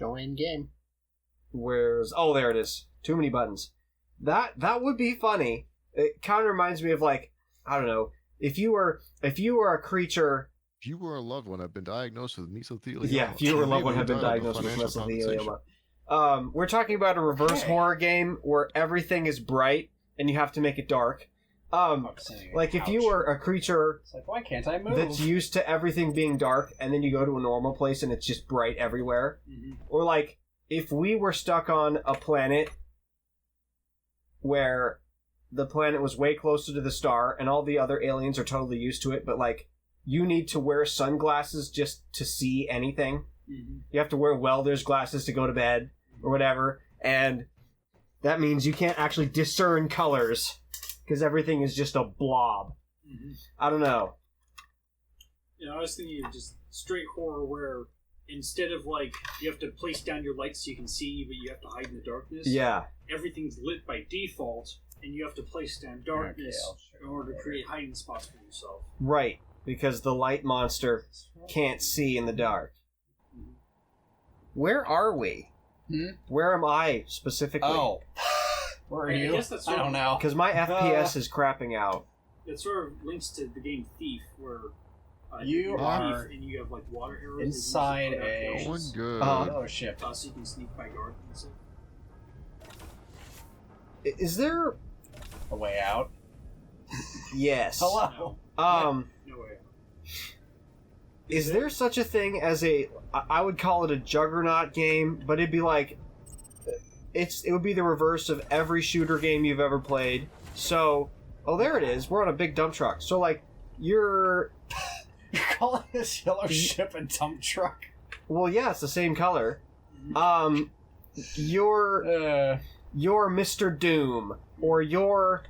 go in game. Oh, there it is. Too many buttons. That would be funny. It kind of reminds me of, like, I don't know, if you were a creature. If you were a loved one had been diagnosed with mesothelioma. Yeah, if you were a loved one had been diagnosed with mesothelioma. We're talking about a reverse horror game where everything is bright and you have to make it dark. Like if you were a creature, it's like, why can't I move? That's used to everything being dark, and then you go to a normal place and it's just bright everywhere. Mm-hmm. Or like if we were stuck on a planet where the planet was way closer to the star and all the other aliens are totally used to it, but like you need to wear sunglasses just to see anything. Mm-hmm. You have to wear welder's glasses to go to bed or whatever, and that means you can't actually discern colors because everything is just a blob. Mm-hmm. I don't know. Yeah, I was thinking of just straight horror where instead of like you have to place down your lights so you can see, but you have to hide in the darkness. Yeah. Everything's lit by default, and you have to place down darkness in order to create hiding spots for yourself. Right, because the light monster can't see in the dark. Mm-hmm. Where are we? Where am I specifically? Oh. Where are you? I don't know. Because my FPS is crapping out. It sort of links to the game Thief, where you are thief and you have like water arrows inside a ship. So you can sneak by guard and stuff. Is there a way out? Yes. Hello. No way out. Is there such a thing as I would call it a juggernaut game, but it'd be like it would be the reverse of every shooter game you've ever played. So, there it is. We're on a big dump truck. So like you're calling this yellow ship a dump truck? Well, yeah, it's the same color. You're Mr. Doom, or you're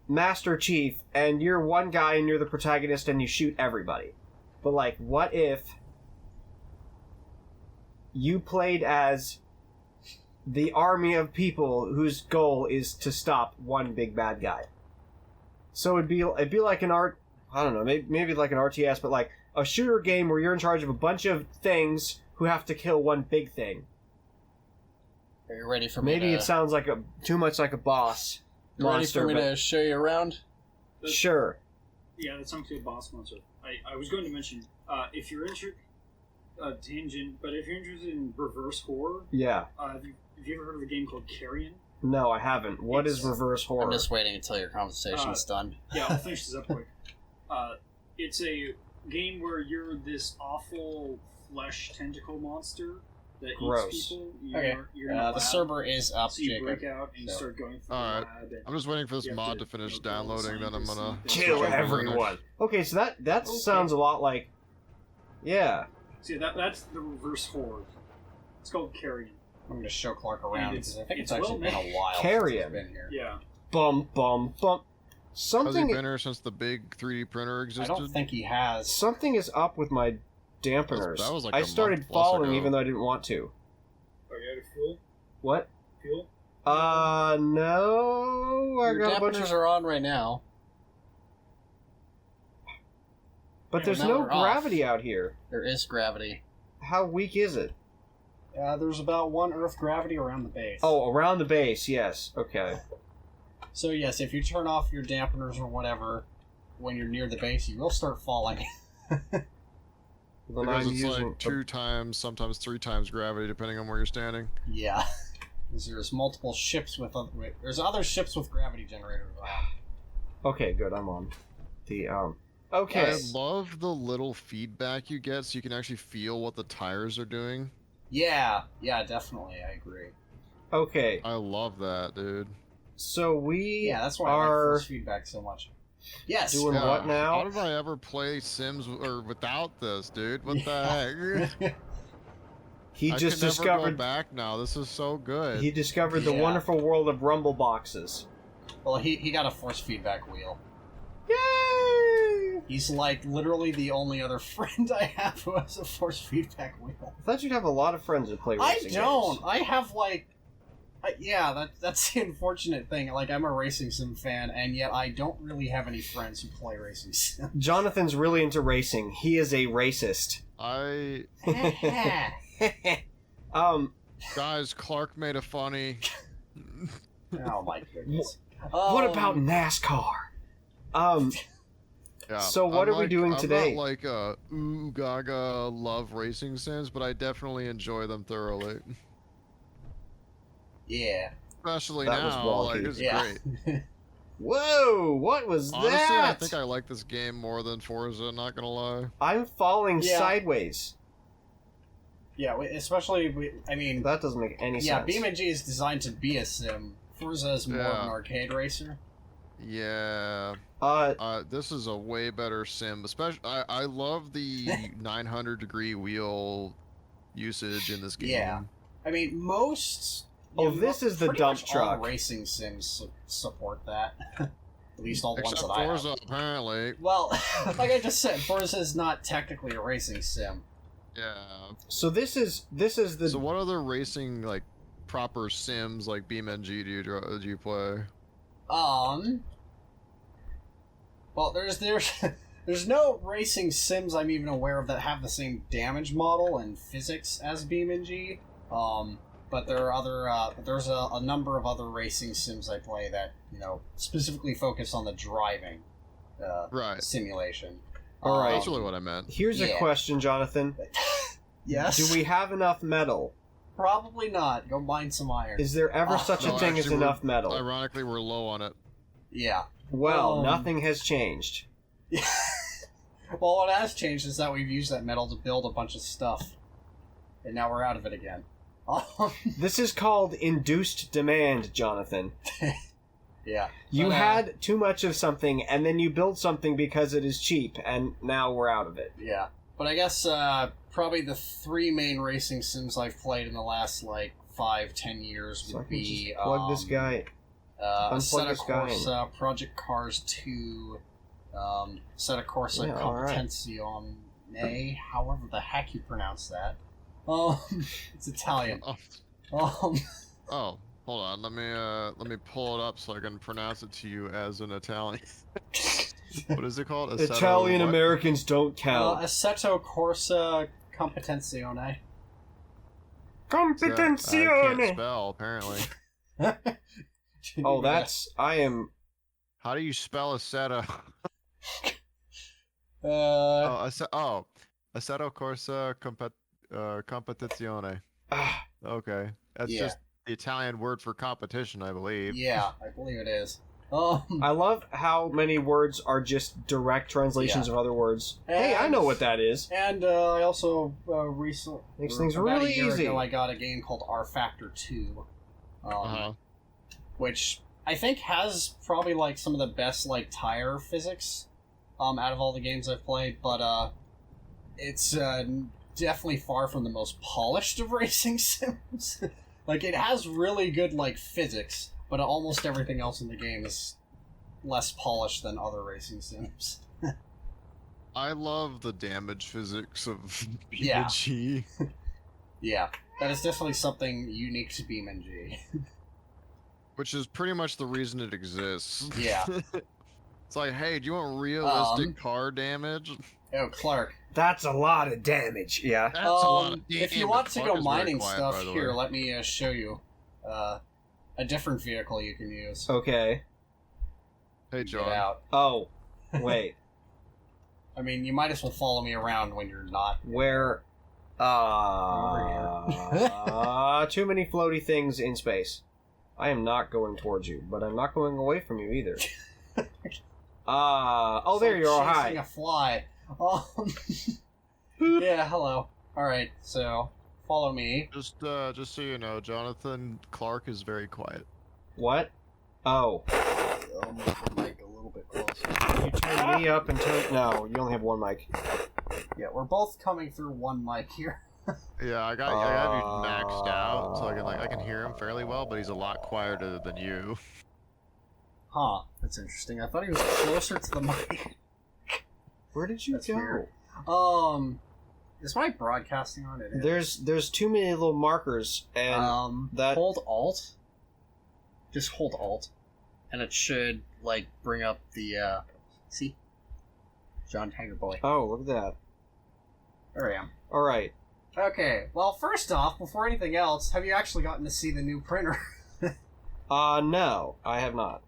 Master Chief, and you're one guy and you're the protagonist and you shoot everybody. But like, what if you played as the army of people whose goal is to stop one big bad guy? So it'd be like I don't know, maybe like an RTS, but like a shooter game where you're in charge of a bunch of things who have to kill one big thing. Are you ready for me Maybe it sounds like too much like a boss monster. Ready for me to show you around? Sure. Yeah, that sounds like a boss monster. I was going to mention, if you're interested, tangent, but if you're interested in reverse horror, yeah. Have you ever heard of a game called Carrion? No, I haven't. What is reverse horror? I'm just waiting until your conversation's done. Yeah, I'll finish this up quick. It's a game where you're this awful flesh tentacle monster that eats people. You're the server is up, so you break out and you start going through the lab. I'm just waiting for this mod to finish downloading, then I'm gonna kill everyone. Okay, so that sounds a lot like... Yeah. See, that's the reverse horror. It's called Carrion. I'm going to show Clark around because I think it's actually been a while Carrion. since he's been here. Yeah. Bum. Has he been here since the big 3D printer existed? I don't think he has. Something is up with my dampeners. That was like I started falling ago. even though I didn't want to. Are you out of fuel? What? Fuel? No. Your dampeners are on right now. But there's no gravity out here. There is gravity. How weak is it? There's about 1 Earth gravity around the base. Oh, around the base, yes. Okay. So yes, if you turn off your dampeners or whatever when you're near the base, you will start falling. Because it's like 2 times, sometimes 3 times gravity, depending on where you're standing. Yeah. There's multiple ships with... There's other ships with gravity generators around. Okay, good. I'm on. Okay. I love the little feedback you get so you can actually feel what the tires are doing. Yeah, definitely. I agree. Okay. I love that, dude. So that's why I like force feedback so much. Yes. Doing what now? How did I ever play Sims without this, dude? What the heck? He just I can discovered. Never go back now. This is so good. He discovered the wonderful world of rumble boxes. Well, he got a force feedback wheel. Yay! He's like literally the only other friend I have who has a force feedback wheel. I thought you'd have a lot of friends that play racing I don't. games. I have that's the unfortunate thing. Like, I'm a racing sim fan, and yet I don't really have any friends who play racing sims. Jonathan's really into racing. He is a racist. Guys, Clark made a funny. Oh my goodness. What about NASCAR? Yeah, So what are we doing today? I'm not like ooh gaga love racing sims, but I definitely enjoy them thoroughly. Yeah. Especially That was now, like wonky. it's Yeah. great. Whoa, what was Honestly, that? I think I like this game more than Forza, not gonna lie. I'm falling Yeah. sideways. Yeah, especially, I mean, That doesn't make any yeah, sense. BeamNG is designed to be a sim. Forza is more of an Yeah. arcade racer. Yeah. This is a way better sim. Especially, I love the 900-degree wheel usage in this game. Yeah. I mean, most... Oh, this is the pretty dump much truck. All racing sims support that. At least all the Except ones that Forza, I have. apparently. Well, like I just said, Forza is not technically a racing sim. Yeah. So this is the So what other racing, like, proper sims, like BeamNG, do you play? Well, there's no racing sims I'm even aware of that have the same damage model and physics as BeamNG. But there are other. There's a number of other racing sims I play that specifically focus on the driving, Right. simulation. All right. That's really what I meant. Here's a Yeah. question, Jonathan. Yes. Do we have enough metal? Probably not. Go mine some iron. Is there ever Oh, such a no, thing as actually, we're- enough metal? Ironically, we're low on it. Yeah. Well, nothing has changed. Well, what has changed is that we've used that metal to build a bunch of stuff, and now we're out of it again. This is called induced demand, Jonathan. Yeah. You But, had too much of something, and then you build something because it is cheap, and now we're out of it. Yeah. But I guess probably the three main racing sims I've played in the last, 5-10 years So I would can be... just plug this guy. Unplug Assetto this guy in. Corsa, Project Cars 2, Assetto Corsa Yeah, all right. Competizione, however the heck you pronounce that. It's Italian. Oh, oh, hold on. Let me pull it up so I can pronounce it to you as an Italian. What is it called? Assetto Italian what? Americans don't count. Assetto Corsa Competizione. I can't Competizione! spell, apparently. Oh, I am... How do you spell Assetto? Assetto Corsa Competizione. Ah, Okay. That's Yeah. just the Italian word for competition, I believe. Yeah, I believe it is. I love how many words are just direct translations of other words. Hey, I know what that is. And I also recently... Makes things about really a year easy. ago, I got a game called R Factor 2. Uh-huh. Which I think has probably some of the best tire physics out of all the games I've played, but it's definitely far from the most polished of racing sims. It has really good physics, but almost everything else in the game is less polished than other racing sims. I love the damage physics of Yeah. BeamNG. Yeah, that is definitely something unique to BeamNG. Which is pretty much the reason it exists. Yeah. It's like, hey, do you want realistic car damage? Oh, Clark. That's a lot of damage. Yeah. That's a lot of If you damage. want to Clark go is very mining quiet, stuff, by the here, way. let me show you a different vehicle you can use. Okay. Hey, Get John. out. Oh, wait. I mean, you might as well follow me around when you're not. Where... too many floaty things in space. I am not going towards you, but I'm not going away from you either. Oh, It's there like you are. chasing Hi. a fly. Yeah, hello. Alright, so, follow me. Just so you know, Jonathan Clark is very quiet. What? Oh. I'll make the mic a little bit closer. You turn me up and turn... No, you only have one mic. Yeah, we're both coming through one mic here. Yeah, I got you maxed out, so I can hear him fairly well, but he's a lot quieter than you. Huh, that's interesting. I thought he was closer to the mic. Where did you That's go? weird. Is my broadcasting on it? There's too many little markers, and that... Hold Alt. Just hold Alt. And it should, bring up the, see? JonTigerBoy. Oh, look at that. There I am. Alright. Okay, well, first off, before anything else, have you actually gotten to see the new printer? No, I have not.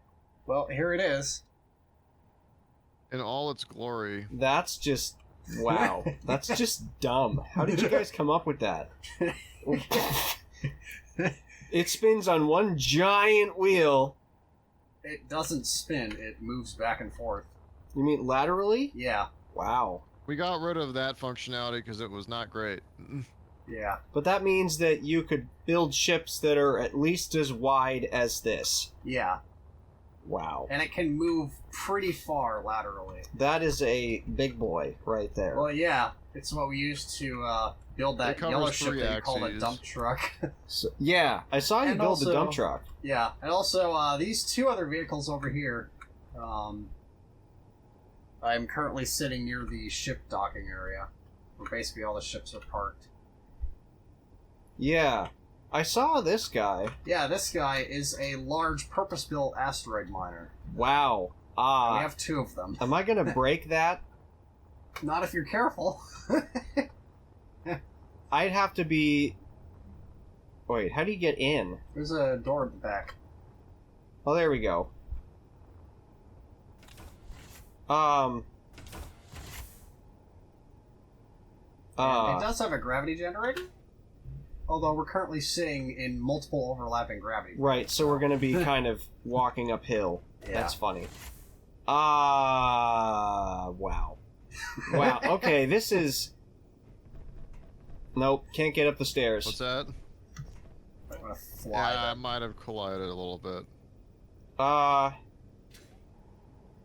Well, here it is. In all its glory. That's just... Wow. That's just dumb. How did you guys come up with that? It spins on one giant wheel. It doesn't spin, it moves back and forth. You mean laterally? Yeah. Wow. We got rid of that functionality because it was not great. Yeah. But that means that you could build ships that are at least as wide as this. Yeah. Wow. And it can move pretty far laterally. That is a big boy right there. Well, yeah. It's what we used to build that It covers yellow ship 3 that you called a axes. dump truck. So, yeah, I saw you And build the also- dump truck. Yeah. And also, these two other vehicles over here, I'm currently sitting near the ship docking area, where basically all the ships are parked. Yeah. I saw this guy. Yeah, this guy is a large purpose-built asteroid miner. Wow. We have two of them. Am I gonna break that? Not if you're careful. I'd have to be... Wait, how do you get in? There's a door at the back. Oh, there we go. And it does have a gravity generator, although we're currently sitting in multiple overlapping gravity. Right, so we're gonna be kind of walking uphill. Yeah. That's funny. Wow. Wow, okay, this is... Nope, can't get up the stairs. What's that? I'm gonna fly. Yeah, I might have collided a little bit.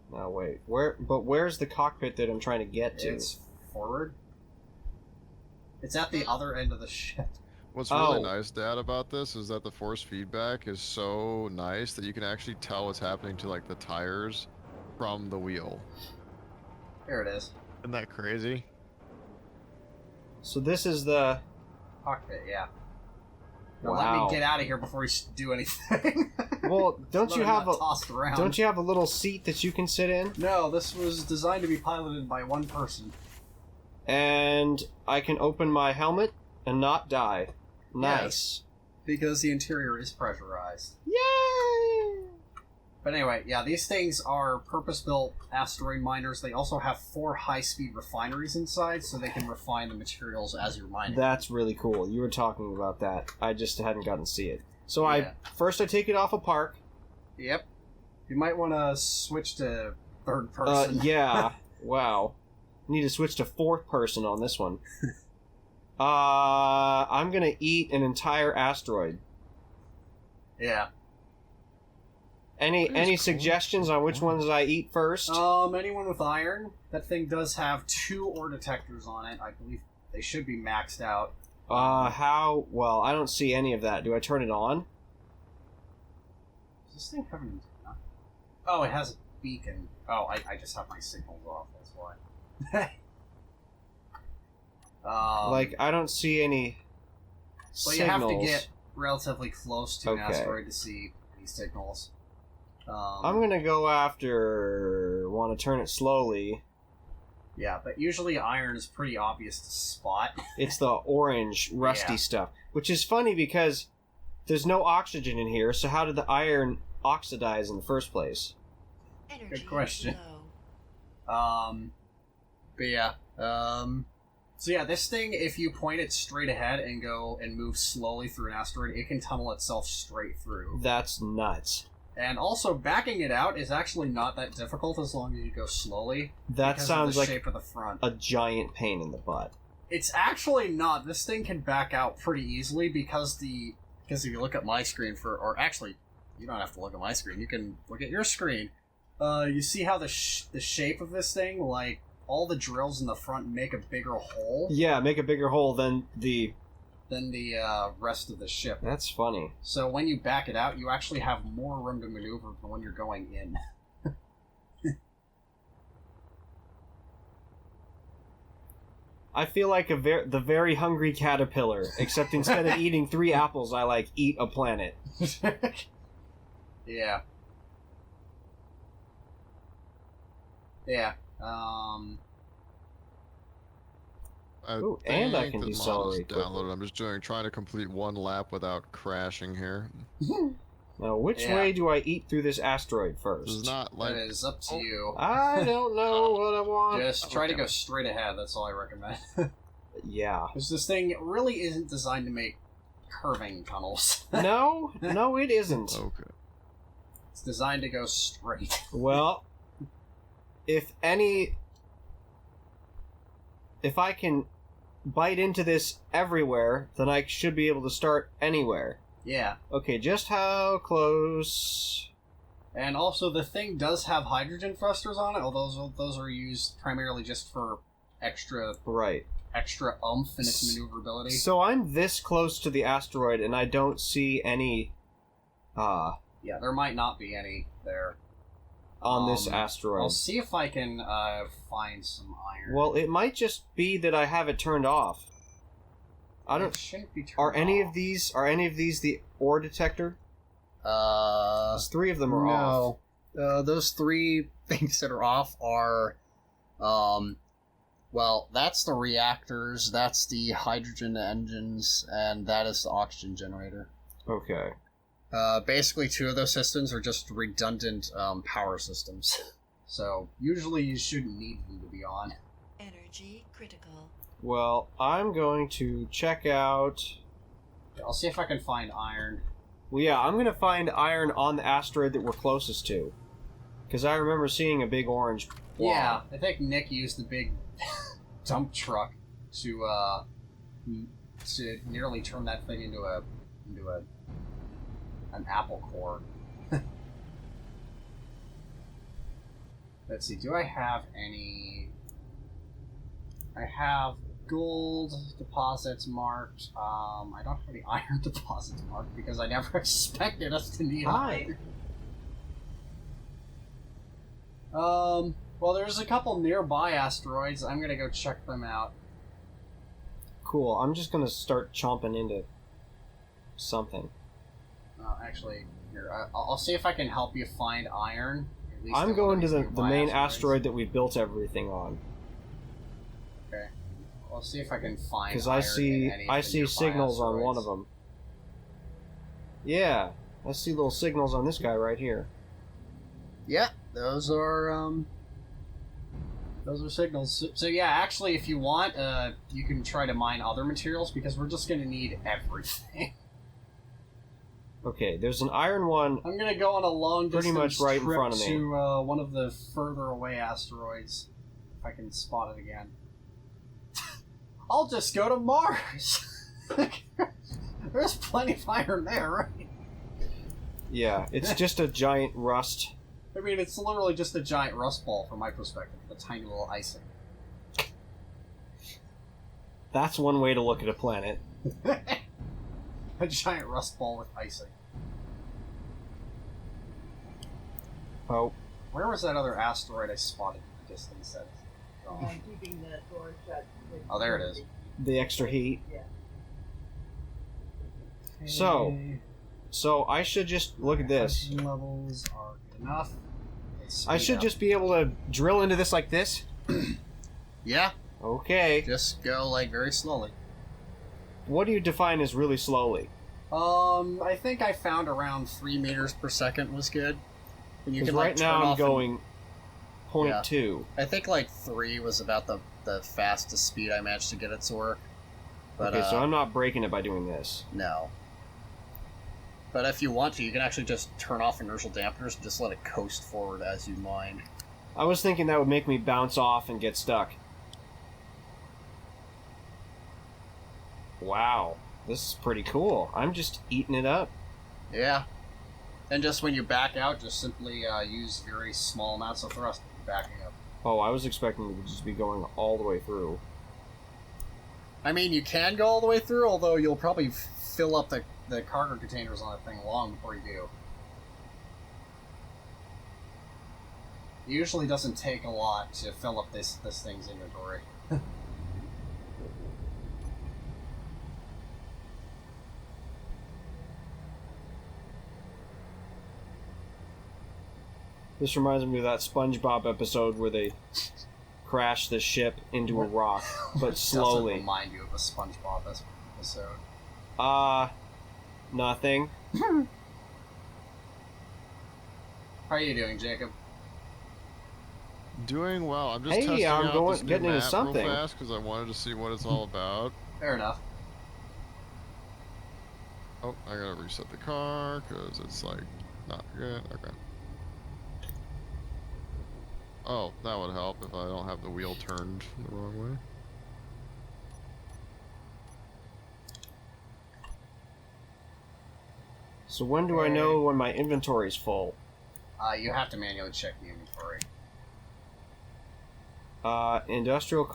No, wait. Where's the cockpit that I'm trying to get to? It's forward. It's at the other end of the ship. What's really Oh. nice, Dad, about this is that the force feedback is so nice that you can actually tell what's happening to like the tires from the wheel. There it is. Isn't that crazy? So this is the... Cockpit, yeah. Now Wow. let me get out of here before we do anything. Well, don't Let you me have not a... tossed around. Don't you have a little seat that you can sit in? No, this was designed to be piloted by one person. And I can open my helmet and not die. Nice. Because the interior is pressurized. Yay! But anyway, yeah, these things are purpose-built asteroid miners. They also have 4 high-speed refineries inside, so they can refine the materials as you're mining. That's really cool. You were talking about that. I just hadn't gotten to see it. So Yeah. I take it off a park. Yep. You might want to switch to third person. Yeah. Wow. Need to switch to fourth person on this one. I'm gonna eat an entire asteroid. Yeah. Any cool. suggestions on which ones I eat first? Anyone with iron? That thing does have 2 ore detectors on it. I believe they should be maxed out. How? Well, I don't see any of that. Do I turn it on? Does this thing have an antenna? Oh, it has a beacon. Oh, I just have my signals off, that's why. I don't see any Well, signals. you have to get relatively close to an Okay. asteroid to see any signals. I'm gonna go after... Want to turn it slowly. Yeah, but usually iron is pretty obvious to spot. It's the orange, rusty Yeah. stuff. Which is funny because there's no oxygen in here, so how did the iron oxidize in the first place? Good question. But yeah, so yeah, this thing, if you point it straight ahead and go and move slowly through an asteroid, it can tunnel itself straight through. That's nuts. And also, backing it out is actually not that difficult as long as you go slowly. That because sounds of the like shape of the front. a giant pain in the butt. It's actually not. This thing can back out pretty easily because if you look at my screen or actually, you don't have to look at my screen. You can look at your screen. You see how the shape of this thing, like all the drills in the front make a bigger hole Yeah, make a bigger hole than the... than the rest of the ship. That's funny. So when you back it out, you actually have more room to maneuver than when you're going in. I feel like the very hungry caterpillar, except instead of eating 3 apples, I eat a planet. Yeah. Yeah. Ooh, and I think can the model's decelerate quickly. downloaded. I'm just trying to complete one lap without crashing here. Now, which Yeah. way do I eat through this asteroid This first? is not like That is up to Oh. you. I don't know what I want. Just try to Okay. go straight ahead. That's all I recommend. Yeah. Because this thing really isn't designed to make curving tunnels. No, it isn't. okay. It's designed to go straight. Well, if I can bite into this everywhere, then I should be able to start anywhere. Yeah. Okay, just how close? And also, the thing does have hydrogen thrusters on it, although those are used primarily just for extra Right. oomph in its maneuverability. So I'm this close to the asteroid, and I don't see any Yeah, there might not be any there. on this I'll asteroid. see if I can find some iron. Well, it might just be that I have it turned off. I It don't. shouldn't be turned Are any off. of these the ore detector? 'Cause 3 of them are off. No. Those 3 things that are off are, well, that's the reactors, that's the hydrogen engines, and that is the oxygen generator. Okay. Basically, 2 of those systems are just redundant power systems. So, usually you shouldn't need them to be on. Energy critical. Well, I'm going to check out. I'll see if I can find iron. Well, yeah, I'm gonna find iron on the asteroid that we're closest to, because I remember seeing a big orange blob. Yeah, I think Nick used the big dump truck to nearly turn that thing into an apple core. Let's see, do I have any... I have gold deposits marked. I don't have any iron deposits marked because I never expected us to need Hi. iron. Well, there's a couple nearby asteroids. I'm gonna go check them out. Cool. I'm just gonna start chomping into something. Actually, here, I'll see if I can help you find iron. At least I'm at one going of to these the nearby main asteroids. asteroid that we built everything on, Okay. I'll see if I can find because iron I see in any of the nearby signals on one of asteroids. them. Yeah, I see little signals on this guy right here. Yeah, those are signals. So yeah, actually, if you want, you can try to mine other materials because we're just gonna need everything. Okay, there's an iron one. I'm gonna go on a long Pretty distance much right in trip front of me. to one of the further away asteroids, if I can spot it again. I'll just go to Mars. There's plenty of iron there, right? Yeah, it's just a giant rust. I mean, it's literally just a giant rust ball from my perspective, a tiny little icing. That's one way to look at a planet. A giant rust ball with icing. Oh, Where was that other asteroid I spotted in the distance? That Keeping the door shut. Oh, there it is. the extra heat. Yeah. So I should just look at this. Oxygen levels are good enough. Let's I speed should up. just be able to drill into this like this. yeah. Okay. Just go like very slowly. What do you define as really slowly? I think I found around 3 meters per second was good. And you Because can like right turn now I'm off and- going 0.2. I think like 3 was about the fastest speed I managed to get it to work. But Okay, so I'm not breaking it by doing this. no. But if you want to, you can actually just turn off inertial dampeners and just let it coast forward as you mine. I was thinking that would make me bounce off and get stuck. Wow, this is pretty cool. I'm just eating it up. Yeah. And just when you back out, just simply use very small amounts of thrust when you're backing up. Oh, I was expecting it to just be going all the way through. I mean, you can go all the way through, although you'll probably fill up the cargo containers on that thing long before you do. It usually doesn't take a lot to fill up this thing's inventory. This reminds me of that SpongeBob episode where they crash the ship into a rock, but slowly. Doesn't remind you of a SpongeBob episode. Nothing. How are you doing, Jacob? Doing well. I'm just Hey, testing I'm out going- this new getting into map something. real fast because I wanted to see what it's all about. Fair enough. Oh, I gotta reset the car because it's like not good. Okay. Oh, that would help if I don't have the wheel turned the wrong way. So when do I know when my inventory's full? You have to manually check the inventory. Industrial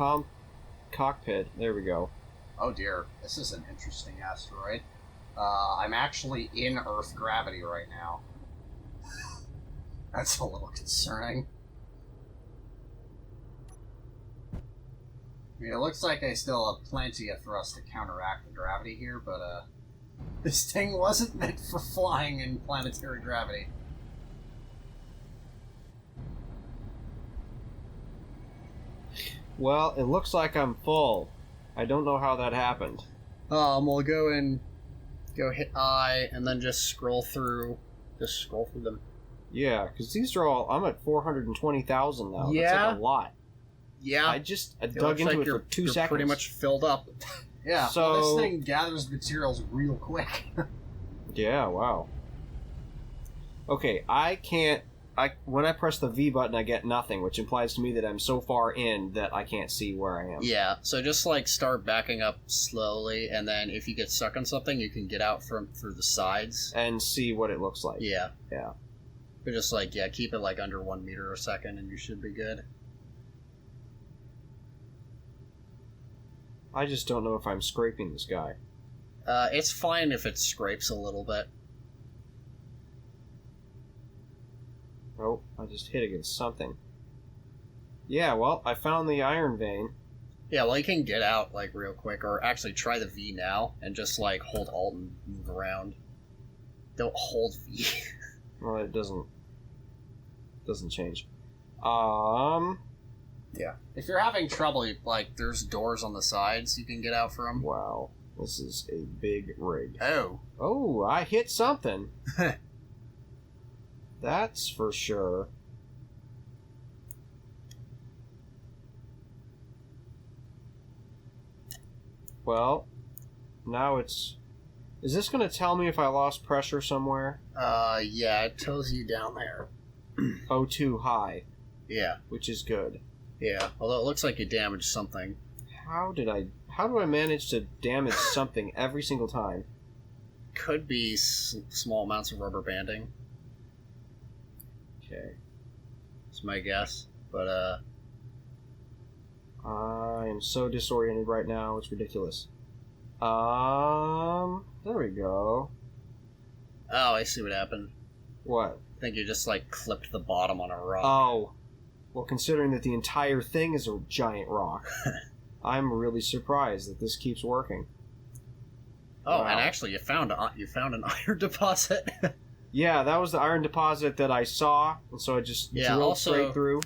cockpit. There we go. Oh dear, this is an interesting asteroid. I'm actually in Earth gravity right now. That's a little concerning. I mean, it looks like I still have plenty of thrust to counteract the gravity here, but this thing wasn't meant for flying in planetary gravity. Well, it looks like I'm full. I don't know how that happened. We'll go hit I, and then just scroll through them. Yeah, because these are all... I'm at 420,000 now. Yeah. That's like a lot. Yeah. I dug into it for 2 seconds. Pretty much filled up. Yeah, So- well, this thing gathers materials real quick. Yeah, wow. Okay, when I press the V button, I get nothing, which implies to me that I'm so far in that I can't see where I am. Yeah, so just like start backing up slowly, and then if you get stuck on something, you can get out through the sides. And see what it looks like. Yeah. Yeah. But just like, yeah, keep it like under 1 meter a second, and you should be good. I just don't know if I'm scraping this guy. It's fine if it scrapes a little bit. Oh, I just hit against something. Yeah, well, I found the iron vein. Yeah, well, you can get out like real quick, or actually try the V now, and just like hold Alt and move around. Don't hold V. Well, it doesn't change. Yeah. If you're having trouble, like, there's doors on the sides you can get out from. Wow, this is a big rig. Oh. Oh, I hit something. That's for sure. Well, now it's... Is this going to tell me if I lost pressure somewhere? Yeah, it tells you down there. O2 high, Yeah. which is good. Yeah, although it looks like you damaged something. How do I manage to damage something every single time? Could be small amounts of rubber banding. Okay. That's my guess. But, I am so disoriented right now, it's ridiculous. There we go. oh, I see what happened. What? I think you just, like, clipped the bottom on a rock. Oh. Well, considering that the entire thing is a giant rock, I'm really surprised that this keeps working. Oh, Wow. and actually, you found an iron deposit. Yeah, that was the iron deposit that I saw, and so I just drilled also- straight through.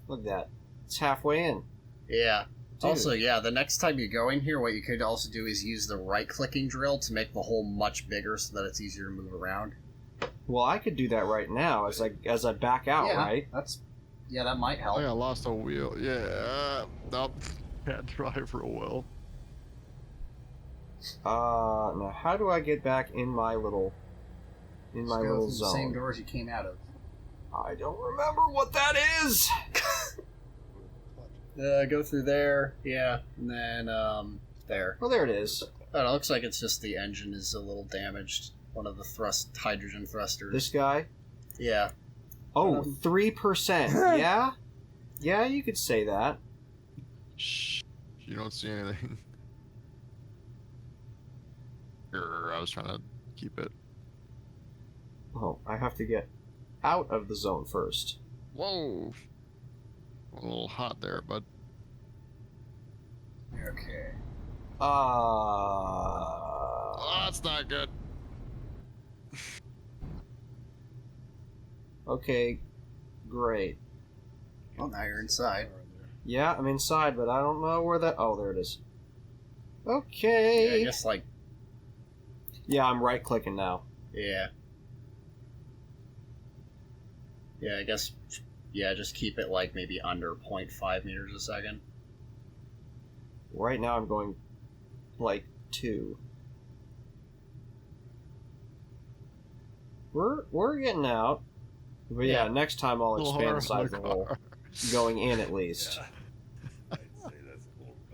Look at that. It's halfway in. Yeah. Dude. Also, yeah, the next time you go in here, what you could also do is use the right-clicking drill to make the hole much bigger so that it's easier to move around. Well, I could do that right now as I back out, right? That might help. Oh, yeah, I lost a wheel. Yeah. Nope. Can't drive real well. Now how do I get back in my little Just my go little through the zone? same doors you came out of. I don't remember what that is. Go through there, yeah, and then there. Well, there it is. Oh, it looks like it's just the engine is a little damaged. One of the hydrogen thrusters. This guy. Yeah. Oh, 3%. Yeah? Yeah, you could say that. Shh. You don't see anything. I was trying to keep it. Oh, I have to get out of the zone first. Whoa. A little hot there, bud. Okay. Oh, that's not good. Okay, great. Well, now you're inside. Yeah, I'm inside, but I don't know where that... Oh, there it is. Yeah, Okay. I guess, like... Yeah, I'm right-clicking now. Yeah. Yeah, I guess... Yeah, just keep it, like, maybe under 0.5 meters a second. Right now I'm going, like, 2. We're getting out. But yeah, next time I'll expand the size of the hole. Going in, at least.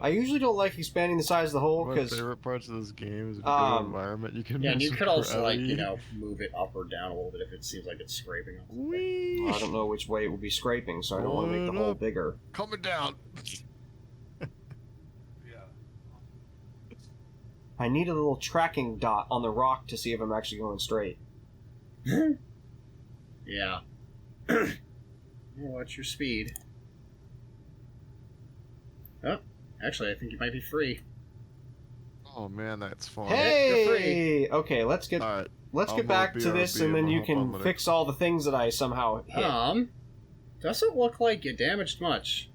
I usually don't like expanding the size of the hole, because... My favorite parts of this game is if you go to environment, you can... Yeah, and you could also, like, you know, move it up or down a little bit if it seems like it's scraping. I don't know which way it would be scraping, so I don't want to make the hole bigger. Coming down. I need a little tracking dot on the rock to see if I'm actually going straight. Yeah. Watch your speed. Oh, actually, I think you might be free. Oh man, that's fun. Hey! Okay, let's get I'll back move to this, BRB and then and you hop can on with it. fix all the things that I somehow hit. Doesn't look like you damaged much.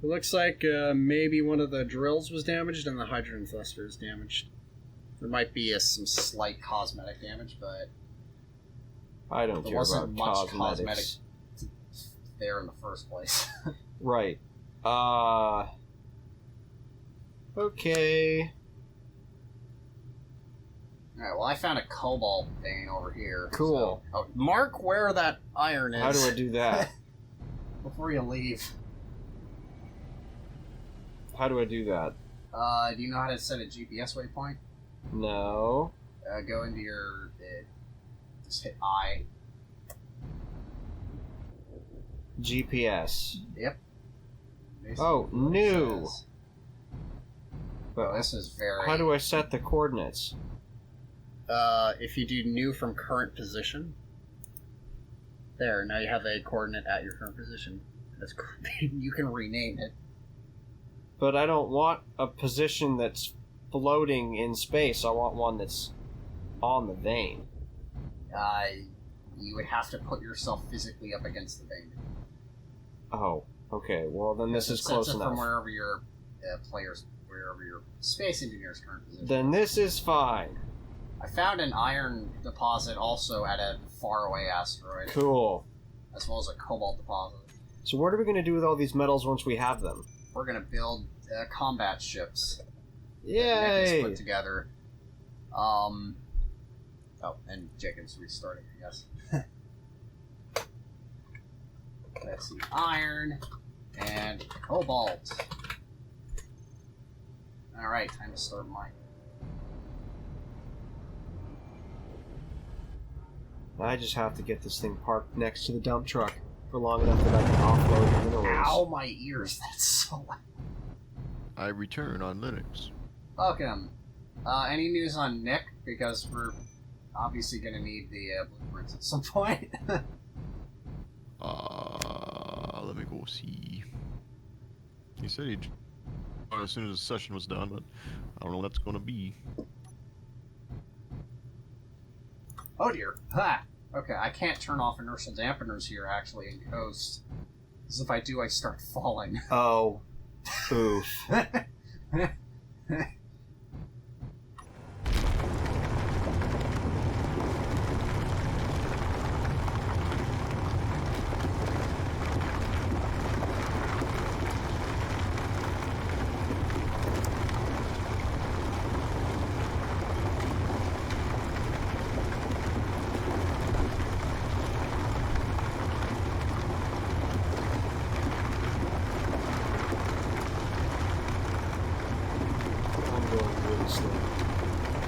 It looks like maybe one of the drills was damaged and the hydrogen thruster is damaged. There might be some slight cosmetic damage, but I don't there care wasn't about much cosmetics. cosmetic there in the first place. Right. Okay. Alright, well, I found a cobalt vein over here. Cool. So, mark where that iron is. How do I do that? Before you leave. How do I do that? Do you know how to set a GPS waypoint? No. Go into your... just hit I. GPS. Yep. Basically, Oh, new. But this is very... How do I set the coordinates? If you do new from current position. There, now you have a coordinate at your current position. That's you can rename it. But I don't want a position that's floating in space. I want one that's on the vein. You would have to put yourself physically up against the vein. Oh, okay. Well, then this is close enough. From wherever your wherever your space engineer's current position. Then this is fine. I found an iron deposit also at a faraway asteroid. Cool. As well as a cobalt deposit. So what are we going to do with all these metals once we have them? We're going to build combat ships. Yay! That Nick has put together. Oh, and Jacob's restarting, I guess. Let's see. Iron and cobalt. Alright, time to start mining. I just have to get this thing parked next to the dump truck for long enough that I can offload the minerals. Ow, my ears, that's so loud. I return on Linux. Welcome. Any news on Nick? Because we're obviously going to need the blueprints at some point. Let me go see. He said he'd as soon as the session was done, but I don't know what that's going to be. Oh dear. Ha! Okay, I can't turn off inertial dampeners here, actually, in Coast. Because if I do, I start falling. Oh. Oof.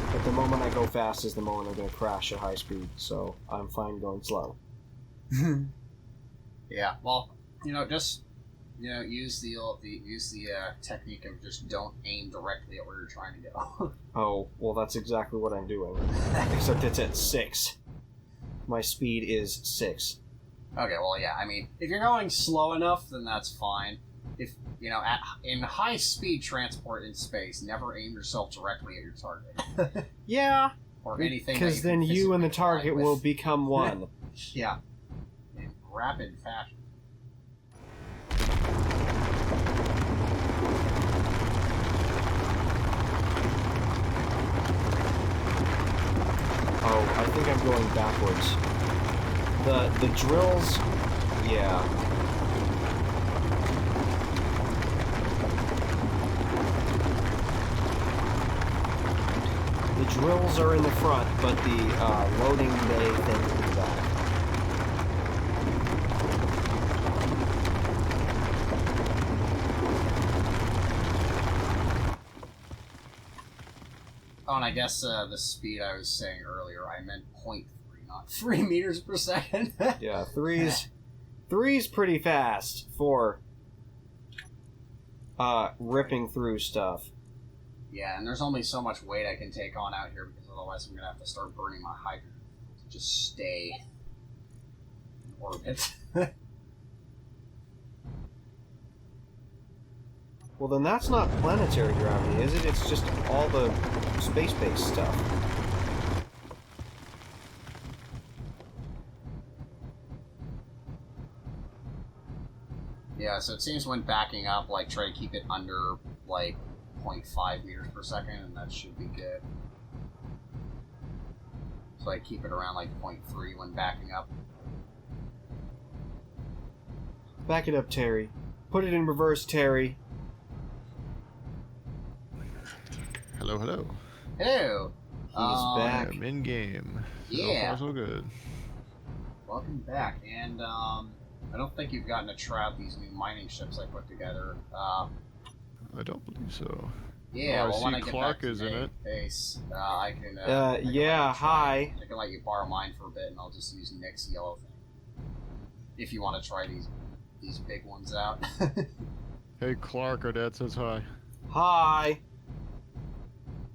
But the moment I go fast is the moment I'm going to crash at high speed, so I'm fine going slow. Yeah, well, just use the technique of just don't aim directly at where you're trying to go. Oh, well, that's exactly what I'm doing. Except it's at 6. My speed is 6. Okay, well, yeah, I mean, if you're going slow enough, then that's fine. If, in high-speed transport in space, never aim yourself directly at your target. Yeah, or anything. because then you and the target will become one. Yeah, in rapid fashion. Oh, I think I'm going backwards. The drills... Yeah. The drills are in the front, but the loading bay thing is in the back. Oh, and I guess the speed I was saying earlier, I meant 0.3, not 3 meters per second. Yeah, three's pretty fast for ripping through stuff. Yeah, and there's only so much weight I can take on out here because otherwise I'm going to have to start burning my hydrogen to just stay in orbit. Well, then that's not planetary gravity, is it? It's just all the space-based stuff. Yeah, so it seems when backing up, like, try to keep it under, like, 0.5 meters per second, and that should be good. So I keep it around, like, 0.3 when backing up. Back it up, Terry. Put it in reverse, Terry. Hello, hello. Hello! He's back. I'm in game. Yeah. So far, so good. Welcome back, and, I don't think you've gotten to try out these new mining ships I put together. I don't believe so. Yeah, Oh, well, I when see I get Clark back to is in it. base, I can, Yeah, hi. I can let you borrow mine for a bit, and I'll just use Nick's yellow thing. If you want to try these big ones out. Hey, Clark, our dad says hi. Hi.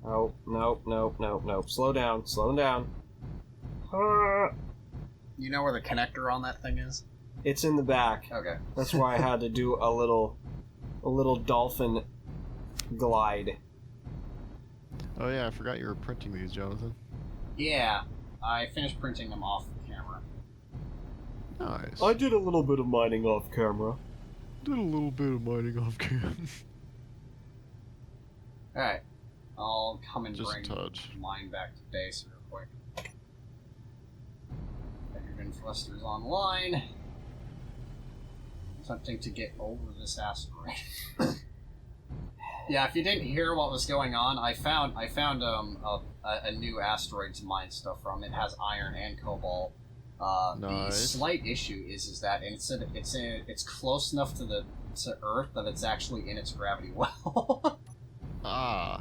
Oh, nope. Slow down. You know where the connector on that thing is? It's in the back. Okay. That's why I had to do a little dolphin glide. Oh yeah, I forgot you were printing these, Jonathan. Yeah, I finished printing them off the camera. Nice. I did a little bit of mining off camera. Did a little bit of mining off cam. Alright. I'll come and Just bring a touch. mine back to base real quick. Hydrogen thrusters online. Attempting to get over this asteroid. Yeah, if you didn't hear what was going on, I found a new asteroid to mine stuff from. It has iron and cobalt. The Nice. slight issue is that it's close enough to Earth that it's actually in its gravity well. Ah.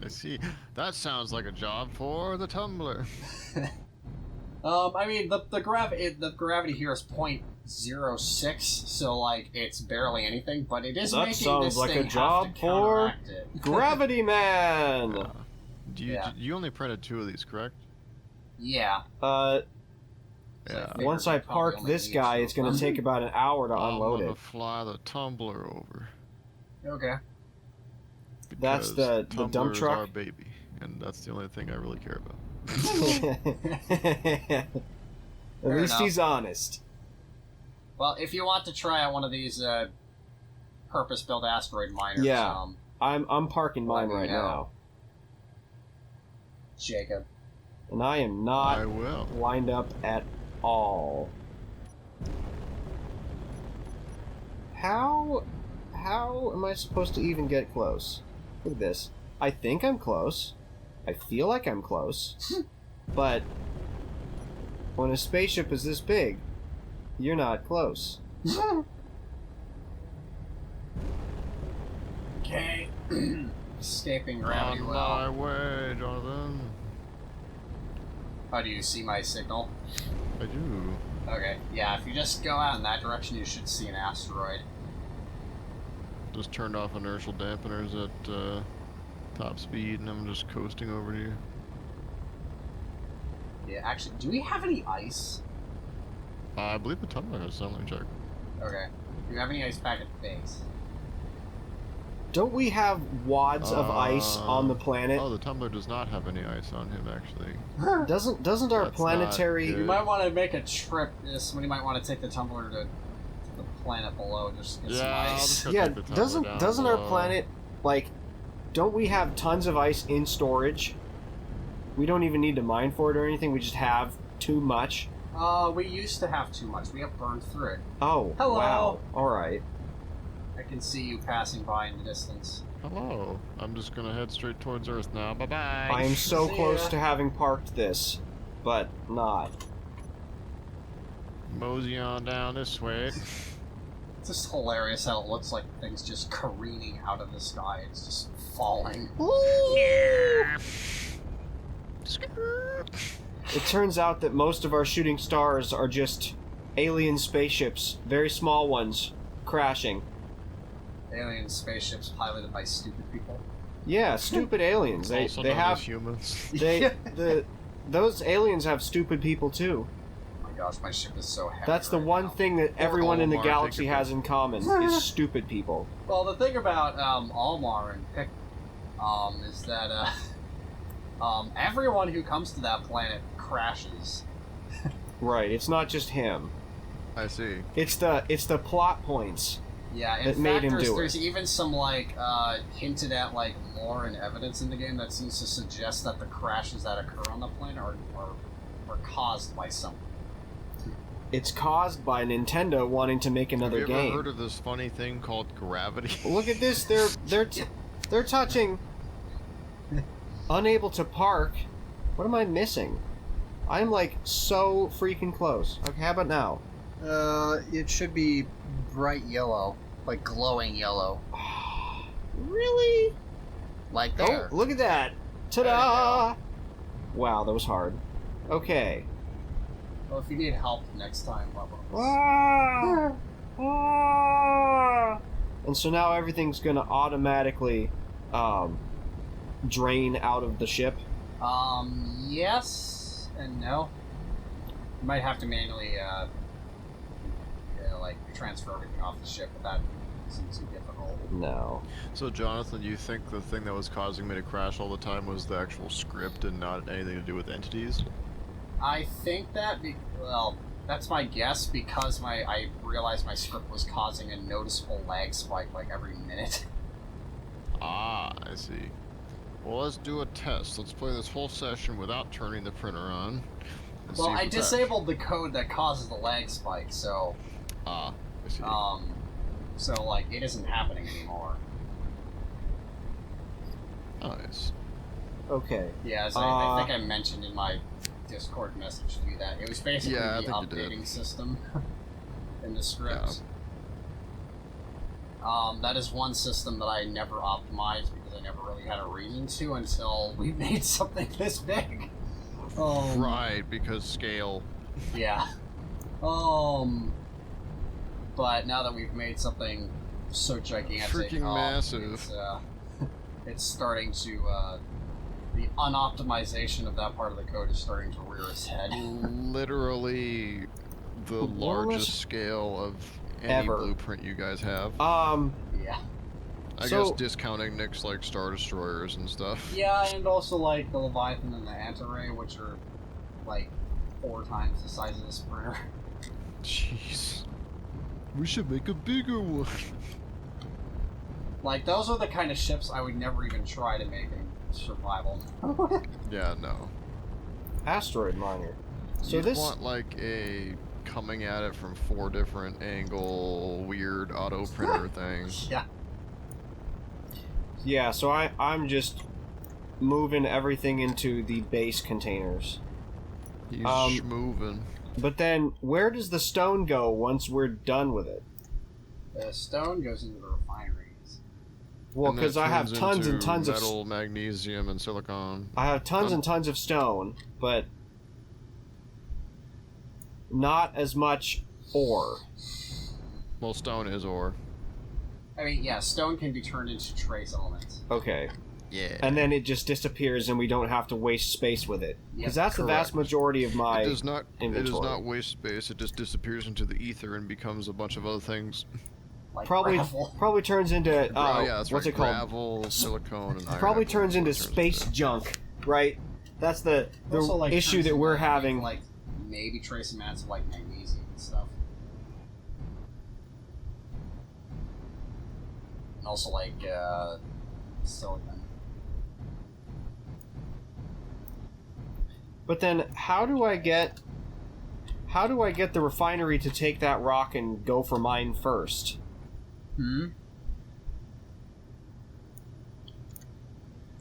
I see. That sounds like a job for the tumbler. I mean, the gravity here is 0.06, so like it's barely anything, but it is That making sounds this like thing a job have to for counteract it. Gravity Man. You only printed 2 of these, correct? Yeah. Yeah. figured Once I we probably park only this need guy, two it's of going to them. take about an hour to unload I'm gonna it. fly the tumbler over. Okay. That's because the dump tumblers truck? are baby, and that's the only thing I really care about. At Fair least enough. he's honest. Well, if you want to try out one of these purpose-built asteroid miners, Yeah. I'm parking mine Let me right know. now. Jacob. And I am I not will. lined up at all. How am I supposed to even get close? Look at this. I think I'm close. I feel like I'm close. But when a spaceship is this big, you're not close. Okay. Escaping gravity On well. my way, Jonathan. Oh, do you see my signal? I do. Okay. Yeah, if you just go out in that direction, you should see an asteroid. Just turned off inertial dampeners at top speed, and I'm just coasting over to you. Yeah, actually, do we have any ice? I believe the tumbler has some. Let me check. Okay. Do you have any ice back at the base? Don't we have wads of ice on the planet? Oh, the tumbler does not have any ice on him, actually. Doesn't our That's planetary not You good. might want to make a trip. Somebody might want to take the tumbler to the planet below just to get some Yeah, I'll ice. just go Yeah, take the tumbler down doesn't our below. planet, like, don't we have tons of ice in storage? we don't even need to mine for it or anything. We just have too much. We used to have too much. We have burned through it. Oh, Hello. wow. Alright. I can see you passing by in the distance. Hello. I'm just gonna head straight towards Earth now. Bye-bye. I am so See close ya. to having parked this, but not. Mosey on down this way. It's just hilarious how it looks like things just careening out of the sky. It's just falling. It turns out that most of our shooting stars are just alien spaceships, very small ones, crashing. Alien spaceships piloted by stupid people. Yeah, stupid aliens. Also They known have as humans. those aliens have stupid people too. Oh my gosh, my ship is so heavy. That's the right one now. thing that everyone in the Almar, galaxy take a has in common is stupid people. Well, the thing about Almar and Pick is that everyone who comes to that planet crashes. Right, it's not just him. I see. It's the plot points. Yeah, in That fact, made him do there's it. even some hinted at lore and evidence in the game that seems to suggest that the crashes that occur on the planet are caused by something. It's caused by Nintendo wanting to make another Have you ever game. heard of this funny thing called gravity? Look at this. They're touching. Unable to park. What am I missing? I'm so freaking close. Okay, how about now? It should be bright yellow, like glowing yellow, Really? like there. Oh, look at that! Ta-da! Wow, that was hard. Okay. Well, if you need help next time, what will And so now everything's gonna automatically drain out of the ship. Yes and no. You might have to manually transfer everything off the ship, but that isn't too difficult. No. So, Jonathan, you think the thing that was causing me to crash all the time was the actual script and not anything to do with entities? I think that, that's my guess, because I realized my script was causing a noticeable lag spike every minute. Ah, I see. Well, let's do a test. Let's play this whole session without turning the printer on. And see Well, if I it's disabled the code that causes the lag spike, so Ah, I see. it isn't happening anymore. Nice. Okay. Yeah, as I think I mentioned in my Discord message to you that it was basically Yeah, I the think you did. updating system in the script. That is one system that I never optimized because I never really had a reason to until we made something this big. Right, because scale. Yeah. But now that we've made something so gigantic, Freaking massive. it's starting to, the unoptimization of that part of the code is starting to rear its head. Literally the largest scale of any Ever. blueprint you guys have. Yeah. I so- guess discounting Nick's Star Destroyers and stuff. Yeah, and also the Leviathan and the Antaray, which are 4 times the size of this printer. Jeez. We should make a bigger one. Those are the kind of ships I would never even try to make in survival. Yeah, no. Asteroid miner. So You'd this. want a coming at it from 4 different angle weird auto printer thing. Yeah. Yeah. So I'm just moving everything into the base containers. He's schmoving. But then, where does the stone go once we're done with it? The stone goes into the refineries. Well, And that because I have turns tons and into tons of metal, magnesium, and silicon. I have tons and tons of stone, but not as much ore. Well, stone is ore. I mean, yeah, stone can be turned into trace elements. Okay. Yeah. And then it just disappears and we don't have to waste space with it. Because that's the vast correct. majority of my It does not. It does inventory. not waste space. It just disappears into the ether and becomes a bunch of other things. Like probably gravel. probably turns into Oh yeah, that's what's right. it called? Gravel, silicone, and iron. Probably I believe turns is what into it space junk, right? That's the Also, issue turns that we're into, having. Maybe trace amounts of magnesium and stuff. And also silicon. But then, how do I get the refinery to take that rock and go for mine first?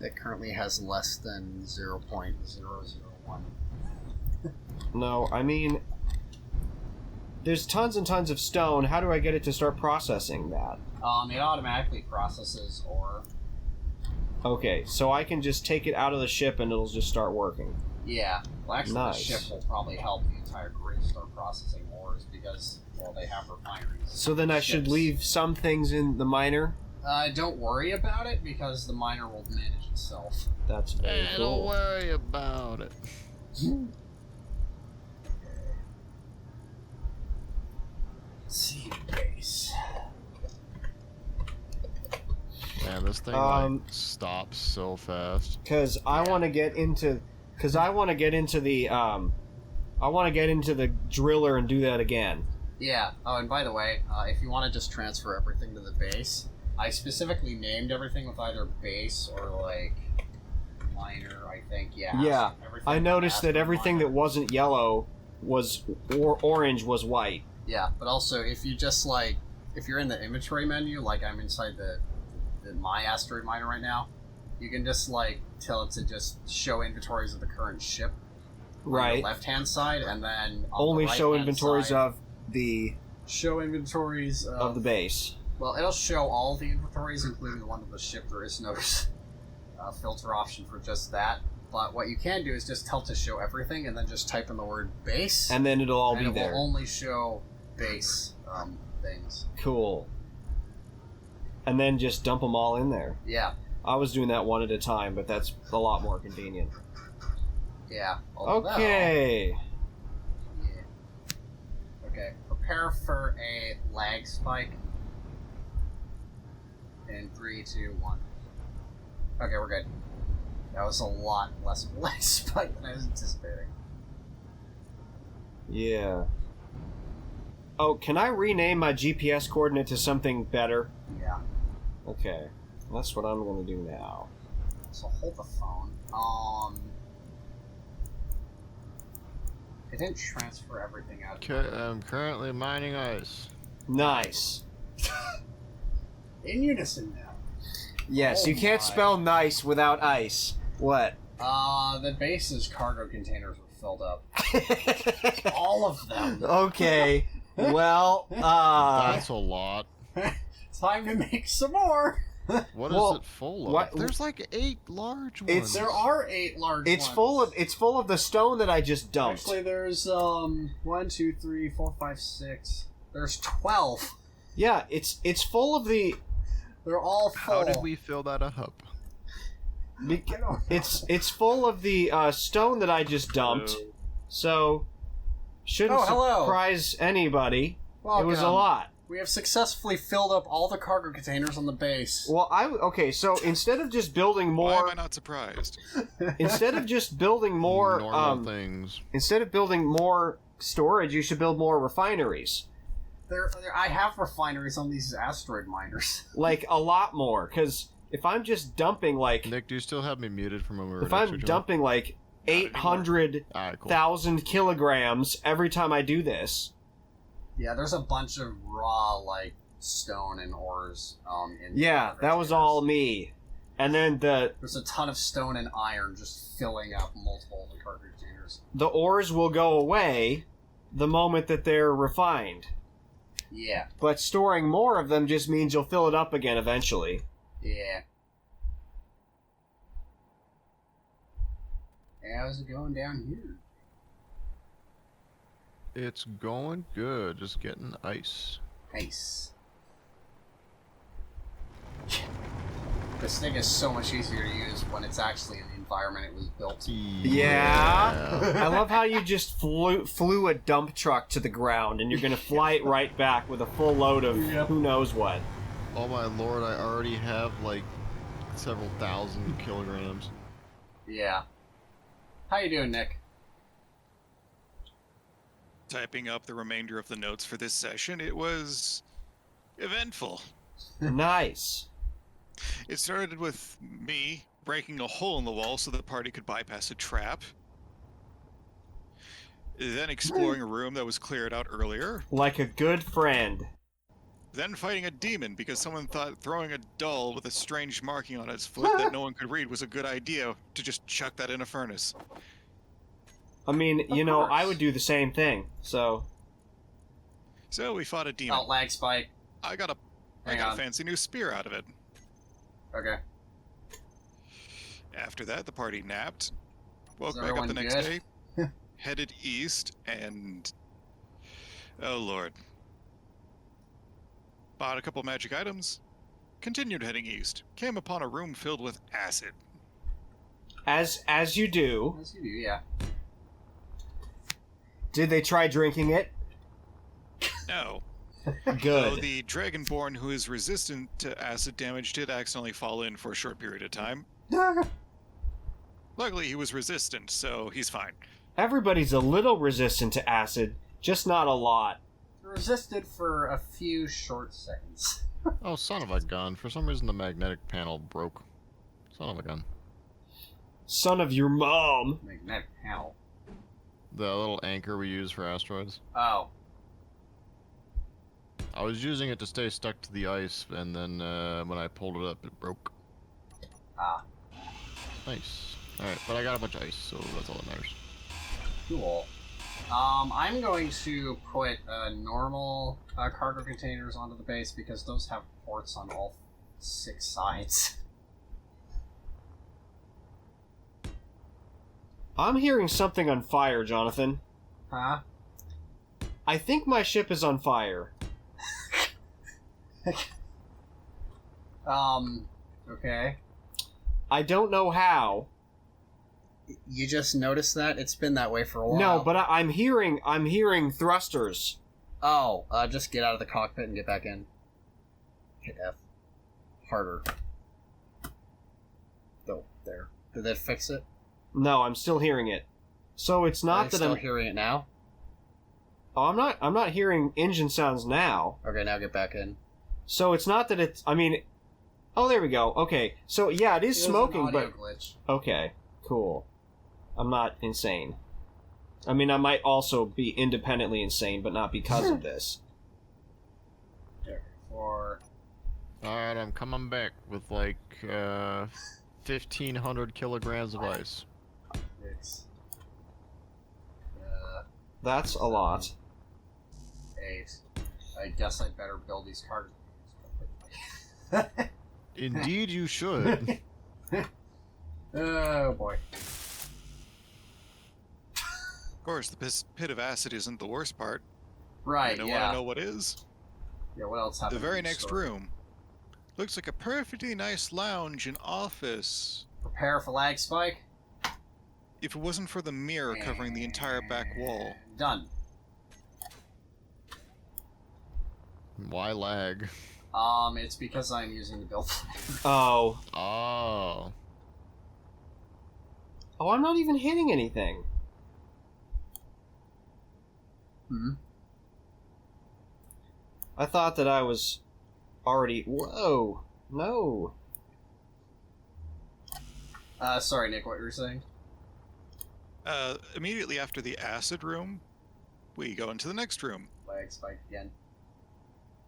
It currently has less than 0.001. No, I mean, there's tons and tons of stone. How do I get it to start processing that? It automatically processes ore. Okay, so I can just take it out of the ship and it'll just start working. Yeah. Well, actually, Nice. the ship will probably help the entire grid start processing ores because, well, they have refineries. So then I should Ships. leave some things in the miner? Don't worry about it because the miner will manage itself. That's very Hey, cool. don't worry about it. See base. Man, this thing stops so fast. Because I want to get into the driller and do that again. Yeah. Oh, and by the way, if you want to just transfer everything to the base, I specifically named everything with either base or like miner. I think. Yeah. Yeah, Everything I with noticed that Astro everything miner. that wasn't yellow was orange was white. Yeah, but also if you just like if you're in the inventory menu, like I'm inside the my asteroid miner right now, you can just like tell it to just show inventories of the current ship. On Right. the left-hand side, and then on Only the show right-hand inventories side, of the inventories the base. Well, it'll show all the inventories, including the one of the ship. There is no filter option for just that. But what you can do is just tell it to show everything, and then just type in the word base, And then it'll all and be it there. will only show base things. Cool. And then just dump them all in there. Yeah, I was doing that one at a time, but that's a lot more convenient. yeah. Although- Okay. Yeah. Okay. Prepare for a lag spike. In 3, 2, 1. Okay, we're good. That was a lot less of a lag spike than I was anticipating. Yeah. Oh, can I rename my GPS coordinate to something better? Yeah. Okay. That's what I'm going to do now. So hold the phone. It didn't transfer everything out. I'm currently mining ice. Nice. In unison now. Yes, Oh you can't my. spell nice without ice. What? The base's cargo containers were filled up. All of them. Okay. Well, That's a lot. Time to make some more. What is Well, it full of? what- There's like 8 large ones. It's- There are 8 large it's ones. full of the stone that I just dumped. Actually, there's 1, 2, 3, 4, 5, 6. There's 12. Yeah, it's full of the They're all full. How did we fill that up? I don't know. it's full of the stone that I just dumped. So shouldn't Oh, hello. surprise anybody. Welcome. It was a lot. We have successfully filled up all the cargo containers on the base. Well, okay, so instead of just building Why am more I not surprised? instead of just building more normal things. instead of building more storage, you should build more refineries. I have refineries on these asteroid miners. Like a lot more, because if I'm just dumping like Nick, do you still have me muted from when we were if next to I'm each other? dumping like Not anymore. 800,000 Alright, cool. kilograms every time I do this. Yeah, there's a bunch of raw, like, stone and ores in Yeah, the that was containers. all me. And then There's a ton of stone and iron just filling up multiple of the cargo containers. the ores will go away the moment that they're refined. Yeah, But storing more of them just means you'll fill it up again eventually. yeah. How's it going down here? It's going good. Just getting ice. Nice. This thing is so much easier to use when it's actually in the environment it was built. Yeah. I love how you just flew a dump truck to the ground and you're gonna fly it right back with a full load of Yep. who knows what. Oh my lord, I already have like several thousand kilograms. Yeah. How you doing, Nick? Typing up the remainder of the notes for this session, it was eventful. Nice. It started with me breaking a hole in the wall so the party could bypass a trap. then exploring a room that was cleared out earlier, Like a good friend. then fighting a demon because someone thought throwing a doll with a strange marking on its foot that no one could read was a good idea to just chuck that in a furnace. I mean, you know, course. I would do the same thing, so... So we fought a demon. Oh, lag spike. I got a Hang on. fancy new spear out of it. Okay. After that, the party napped, woke Is back up the everyone next good? day, headed east, and... oh lord. Bought a couple magic items, continued heading east, came upon a room filled with acid. As you do. As you do, yeah. Did they try drinking it? No. Good. Though the Dragonborn who is resistant to acid damage did accidentally fall in for a short period of time. Luckily, he was resistant, so he's fine. Everybody's a little resistant to acid, just not a lot. Resisted for a few short seconds. Oh, son of a gun. For some reason the magnetic panel broke. Son of a gun. Son of your mom. Magnetic panel. The little anchor we use for asteroids. Oh. I was using it to stay stuck to the ice, and then when I pulled it up, it broke. Ah. Nice. Alright, but I got a bunch of ice, so that's all that matters. Cool. I'm going to put normal cargo containers onto the base because those have ports on all 6 sides. I'm hearing something on fire, Jonathan. Huh? I think my ship is on fire. Okay. I don't know how. You just noticed that? It's been that way for a while. No, but I'm hearing thrusters. Oh, just get out of the cockpit and get back in. Hit F. Harder. Oh, there. Did that fix it? No, I'm still hearing it. So it's not that still I'm hearing it now? Oh, I'm not hearing engine sounds now. Okay, now get back in. So it's not that it's... I mean... Oh, there we go. Okay. So, yeah, it is smoking, an but... audio glitch. Okay. Cool. I'm not insane. I mean, I might also be independently insane, but not because of this. There. For... Alright, I'm coming back with like 1,500 kilograms of ice. It's... That's a lot. 8. I guess I'd better build these cargo. Indeed you should. Oh boy. Of course, the pit of acid isn't the worst part. Right, You don't yeah. want to know what is? Yeah, what else happened? The very in the next story? room. Looks like a perfectly nice lounge and office. Prepare for lag spike. If it wasn't for the mirror covering the entire back wall. Done. Why lag? It's because I'm using the build. Oh. Oh. Oh, I'm not even hitting anything. Hmm. I thought that I was already... Whoa. No. Sorry, Nick, what you were saying? Immediately after the acid room, we go into the next room. Lag spike again.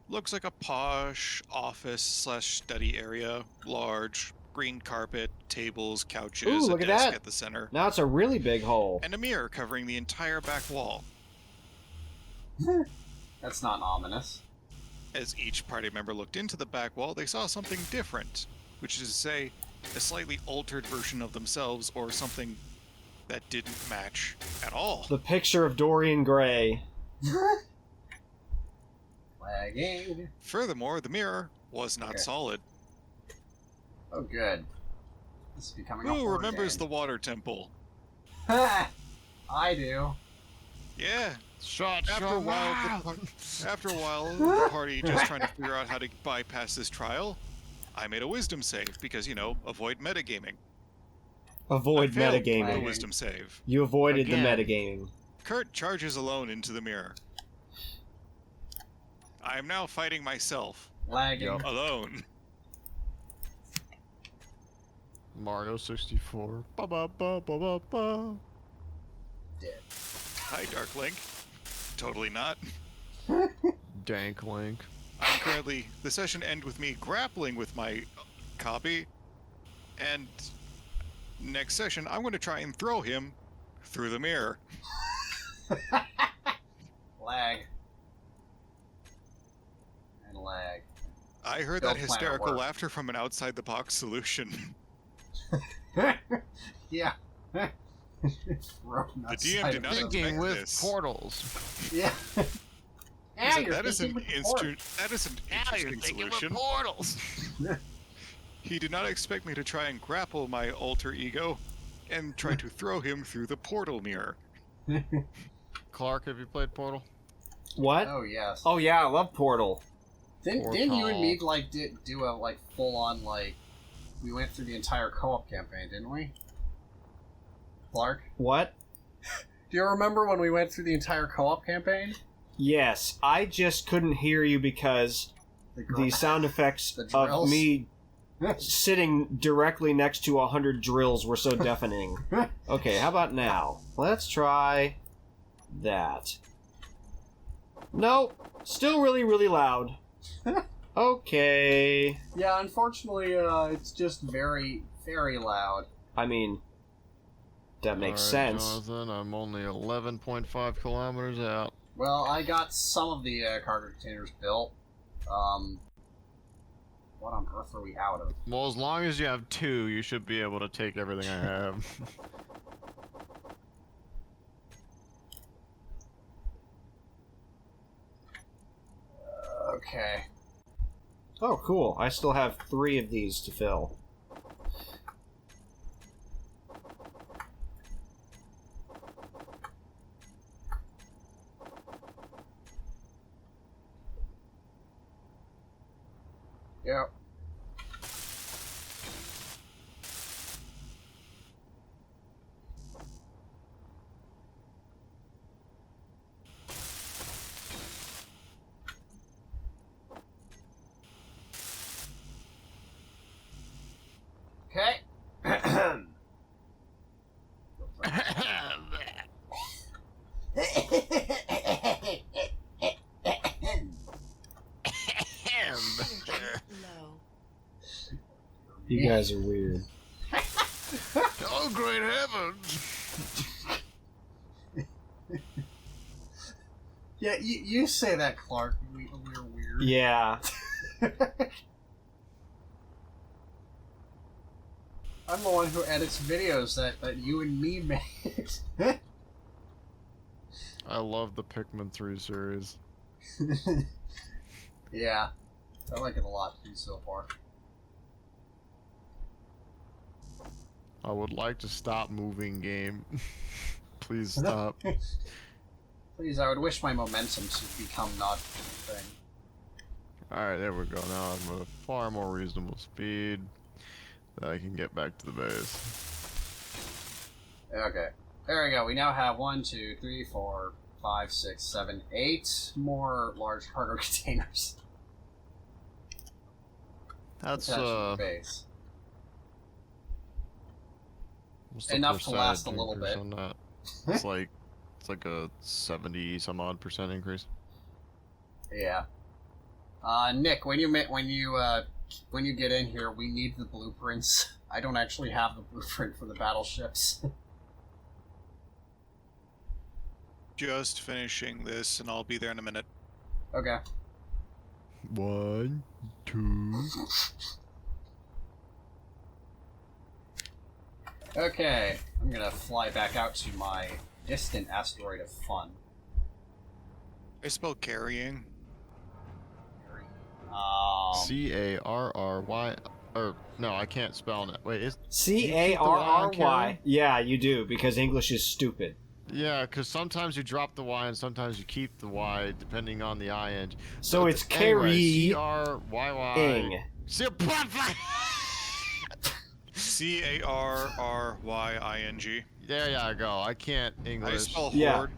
Looks like a posh office/study area. Large, green carpet, tables, couches, Ooh, a look at desk that. at the center, Now it's a really big hole. and a mirror covering the entire back wall. That's not ominous. As each party member looked into the back wall, they saw something different, which is to say, a slightly altered version of themselves or something that didn't match at all. The picture of Dorian Gray. Lagging. Furthermore, the mirror was not Okay. solid. Oh, good. This is becoming a Who horror remembers the game. water temple? I do. Yeah. Shut After your a while, mouth! After a while, the party just trying to figure out how to bypass this trial. I made a wisdom save because, you know, avoid metagaming. Avoid I failed the metagaming. wisdom save. You avoided Again. the metagaming. Kurt charges alone into the mirror. I am now fighting myself. Lagging. Yup. Alone. Mario 64. Ba ba ba ba ba ba. Dead. Hi, Dark Link. Totally not. Dank Link. I'm currently... The session ended with me grappling with my copy, and next session, I'm going to try and throw him through the mirror. Lag. And lag. I heard Don't that plan to hysterical work. laughter from an outside-the-box solution. Yeah. The DM did not Thinking expect with this. portals. Yeah. He said, that is an interesting Thinking solution. with portals. He did not expect me to try and grapple my alter ego and try to throw him through the portal mirror. Clark, have you played Portal? What? Oh yes. Oh yeah, I love Portal. Didn't you and me like do a like full on like we went through the entire co-op campaign, didn't we? Clark? What? Do you remember when we went through the entire co-op campaign? Yes, I just couldn't hear you because the sound effects The of drills? me sitting directly next to 100 drills were so deafening. Okay, how about now? Let's try that. Nope, still really, really loud. Okay. Yeah, unfortunately, it's just very, very loud. I mean, that makes Alright, sense. Jonathan, I'm only 11.5 kilometers out. Well, I got some of the cargo containers built. What on earth are we out of? Well, as long as you have 2, you should be able to take everything I have. Okay. Oh, cool. I still have 3 of these to fill. Yep. Okay. Low. You guys are weird. Oh, great heavens! Yeah, you say that, Clark. We're weird. Yeah. I'm the one who edits videos that you and me made. I love the Pikmin 3 series. Yeah. I like it a lot too so far. I would like to stop moving, game. Please stop. Please, I would wish my momentum to become not a thing. Alright, there we go. Now I'm at a far more reasonable speed that I can get back to the base. Okay. There we go. We now have 1, 2, 3, 4, 5, 6, 7, 8 more large cargo containers. That's attached to the base. what's the Enough to last a percentage little increase bit. on that? It's like a 70 some odd % increase. Yeah. Nick, when you get in here, we need the blueprints. I don't actually have the blueprint for the battleships. Just finishing this, and I'll be there in a minute. Okay. 1, 2. Okay. I'm gonna fly back out to my distant asteroid of fun. I spell carrying. C-A-R-R-Y. Or, no, I can't spell it. Wait, is. C-A-R-R-Y. Yeah, you do, because English is stupid. Yeah, because sometimes you drop the Y and sometimes you keep the Y, depending on the ing. So it's Anyway, carry. C-R-Y-Y. C-A-R-R-Y-I-N-G. There you go. I can't English. I spell Yeah. horde.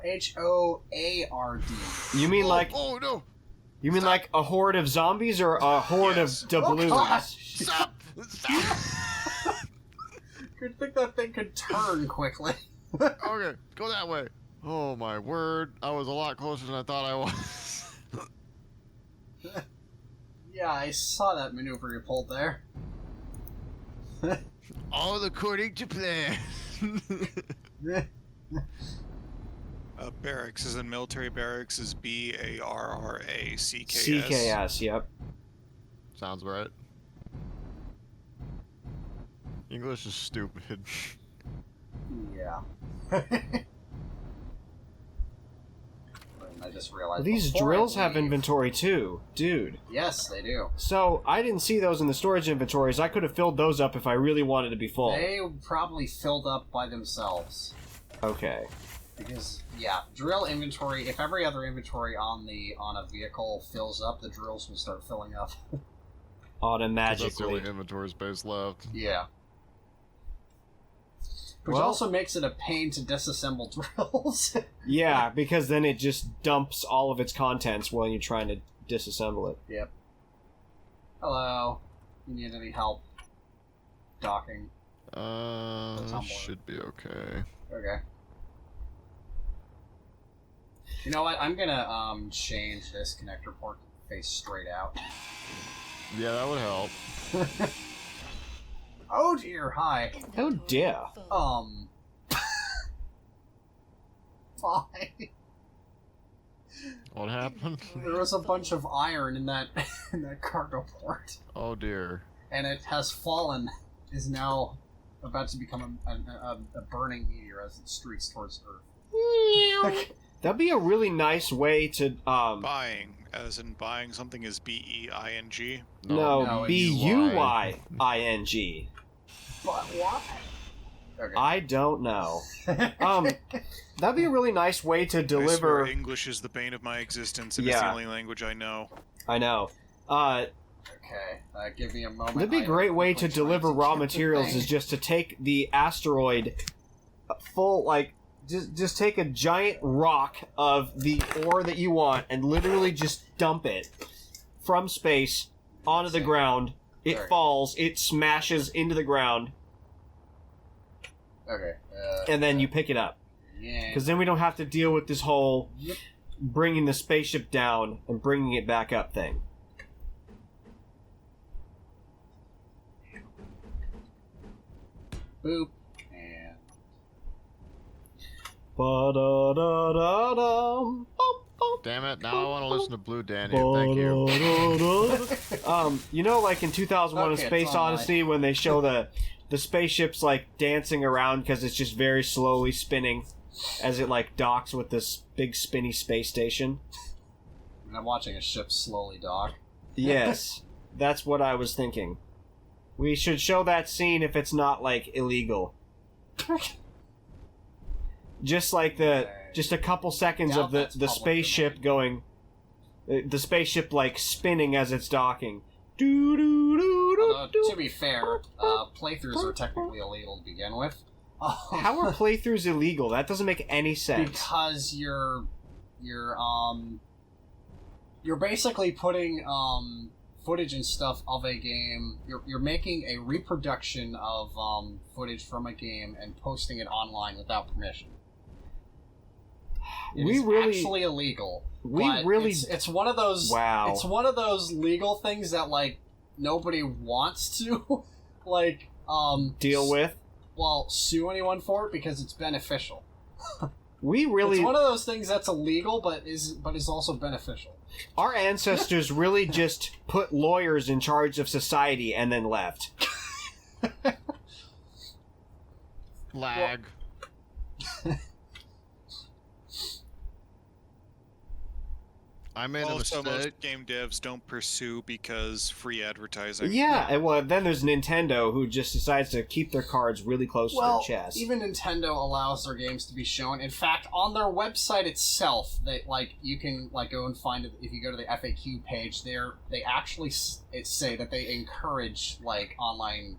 H-O-A-R-D. You mean like Oh, no! you mean like a horde of zombies or a horde Yes. of doubloons? gosh! Stop! Stop! You'd think that thing could turn quickly. Okay, go that way. Oh my word! I was a lot closer than I thought I was. Yeah, I saw that maneuver you pulled there. All according to plan. Barracks is in military barracks is BARRACKS. CKS, yep. Sounds right. English is stupid. Yeah. I just realized These before drills I have leave- inventory too, dude. Yes, they do. So, I didn't see those in the storage inventories. I could have filled those up if I really wanted to be full. They probably filled up by themselves. Okay. Because yeah, drill inventory. If every other inventory on a vehicle fills up, the drills will start filling up. That's the Automagically. only inventory space left. Yeah. Which Well- also makes it a pain to disassemble drills. Yeah, because then it just dumps all of its contents while you're trying to disassemble it. Yep. Hello. You need any help? Docking. Tumbler. Should be okay. Okay. You know what? I'm gonna change this connector port to face straight out. Yeah, that would help. Oh dear, hi. Oh dear. Why? What happened? There was a bunch of iron in that cargo port, Oh dear. and it has fallen. Is now about to become a burning meteor as it streaks towards Earth. That'd be a really nice way to, Buying, as in buying something is BEING. no, No, it's BUYING. But why? Okay. I don't know. That'd be a really nice way to I swear deliver. English is the bane of my existence, and it's Yeah. the only language I know. I know. Okay, give me a moment. That'd be a I great am way to quickly deliver trying to raw get the materials thing. is just to take the asteroid full, like, just take a giant rock of the ore that you want and literally just dump it from space onto the ground. It There. falls, it smashes into the ground, Okay. and then you pick it up. Yeah. Because then we don't have to deal with this whole Yep. bringing the spaceship down and bringing it back up thing. Boop. And Ba-da-da-da-dum, bum, bum. Damn it! Now I want to listen to Blue Danny. Thank you. You know, like in 2001: A Okay, Space it's online. Odyssey, when they show the spaceship's like dancing around because it's just very slowly spinning as it like docks with this big spinny space station. I'm watching a ship slowly dock. Yes, that's what I was thinking. We should show that scene if it's not like illegal. Just like just a couple seconds Doubt of that's the public spaceship going, the spaceship like spinning as it's docking. Doo doo doo Although, doo to be fair, playthroughs are technically illegal to begin with. How are playthroughs illegal? That doesn't make any sense. Because you're basically putting footage and stuff of a game. You're making a reproduction of footage from a game and posting it online without permission. It We is really- actually illegal. we but really- it's one of those. Wow. It's one of those legal things that like nobody wants to like Deal with. well, sue anyone for it because it's beneficial. We really, It's one of those things that's illegal, but is also beneficial. our ancestors really just put lawyers in charge of society and then left. Lag. I made a Also, mistake. most game devs don't pursue because free advertising. Yeah, and well, then there's Nintendo who just decides to keep their cards really close to Well, their chest. even Nintendo allows their games to be shown. In fact, on their website itself, they you can go and find it if you go to the FAQ page. They actually say that they encourage online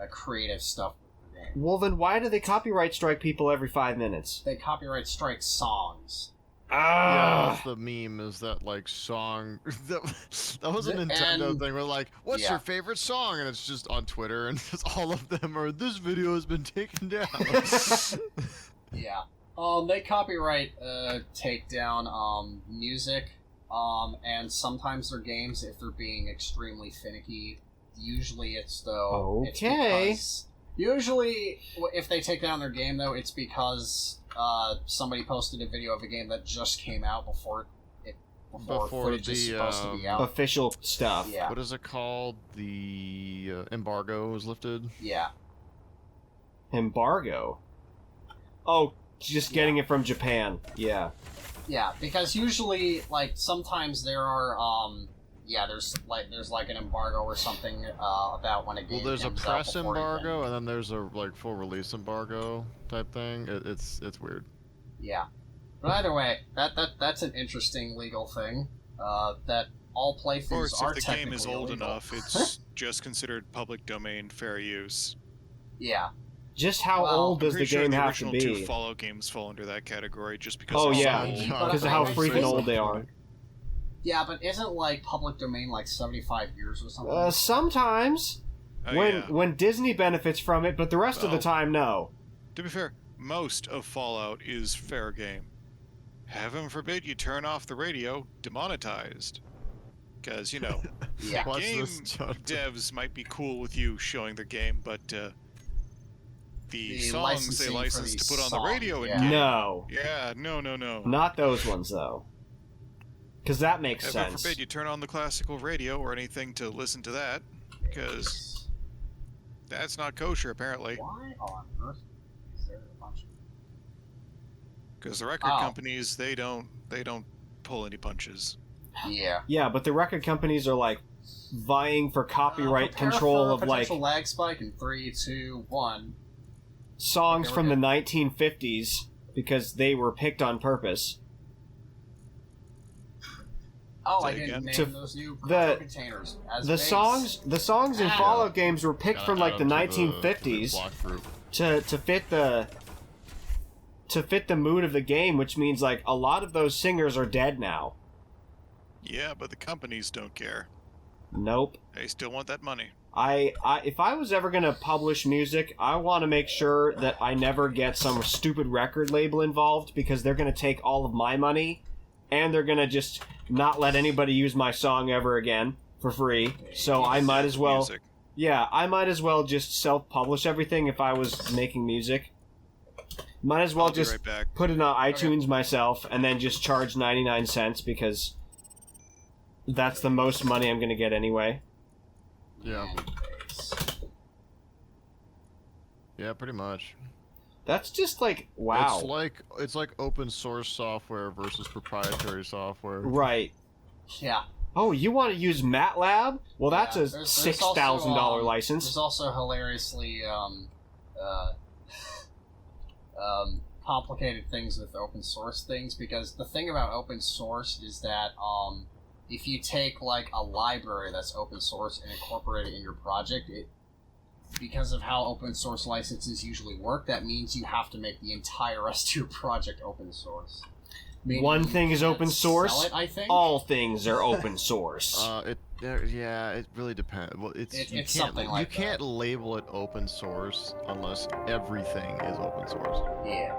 creative stuff with the game. Well, then why do they copyright strike people every 5 minutes? They copyright strike songs. Yeah, that's the meme. Is that like song? that was a Nintendo thing. Where like, what's your favorite song? And it's just on Twitter, and just all of them are. This video has been taken down. Yeah. They copyright take down music. And sometimes their games, if they're being extremely finicky, usually it's though. Okay. Usually, if they take down their game though, it's because somebody posted a video of a game that just came out before footage is supposed to be out. Official stuff. Yeah. What is it called? The embargo was lifted. Yeah. Embargo. Oh, just getting it from Japan. Yeah. Yeah, because usually, like, sometimes there are, there's an embargo or something about when a game. Well, there's a comes press out embargo, and then there's a full release embargo type thing. It's weird. Yeah, but either way, that's an interesting legal thing. That all playthroughs are technically illegal. Of course, if the game is old enough, it's just considered public domain fair use. Yeah. Just how old does the game have to be? The original 2 Fallout games fall under that category, just because. Oh they're yeah, so because of how freaking old they are. Yeah, but isn't like public domain like 75 years or something? Sometimes. When Disney benefits from it, but the rest of the time, no. To be fair, most of Fallout is fair game. Heaven forbid you turn off the radio, demonetized. Because, game devs might be cool with you showing their game, but the songs they license to put on the radio in game. No. Yeah, no. Not those ones, though. Because that makes sense. Heaven forbid you turn on the classical radio or anything to listen to that, because that's not kosher, apparently. Why on earth is there a bunch of... Because the record companies, they don't pull any punches. Yeah. Yeah, but the record companies are, like, vying for copyright control of, like... potential lag spike in 3, 2, 1... songs from the 1950s because they were picked on purpose. Oh, I didn't name those new containers as the base. The songs in Fallout games were picked from like the 1950s to fit the mood of the game, which means like a lot of those singers are dead now. Yeah, but the companies don't care. Nope. They still want that money. If I was ever gonna publish music, I want to make sure that I never get some stupid record label involved, because they're gonna take all of my money, and they're gonna just not let anybody use my song ever again for free. So I might as well, I might as well just self-publish everything if I was making music. Might as well just put it on iTunes myself, and then just charge 99 cents, because that's the most money I'm gonna get anyway. Yeah. Yeah, pretty much. That's just like, wow. It's like open source software versus proprietary software. Right. Yeah. Oh, you want to use MATLAB? Well, that's a $6,000 license. There's also hilariously complicated things with open source things, because the thing about open source is that if you take like a library that's open source and incorporate it in your project, because of how open source licenses usually work, that means you have to make the entire rest of your project open source. Meaning one thing is open source. I think all things are open source. It really depends. Well, it's something like you can't label it open source unless everything is open source. Yeah.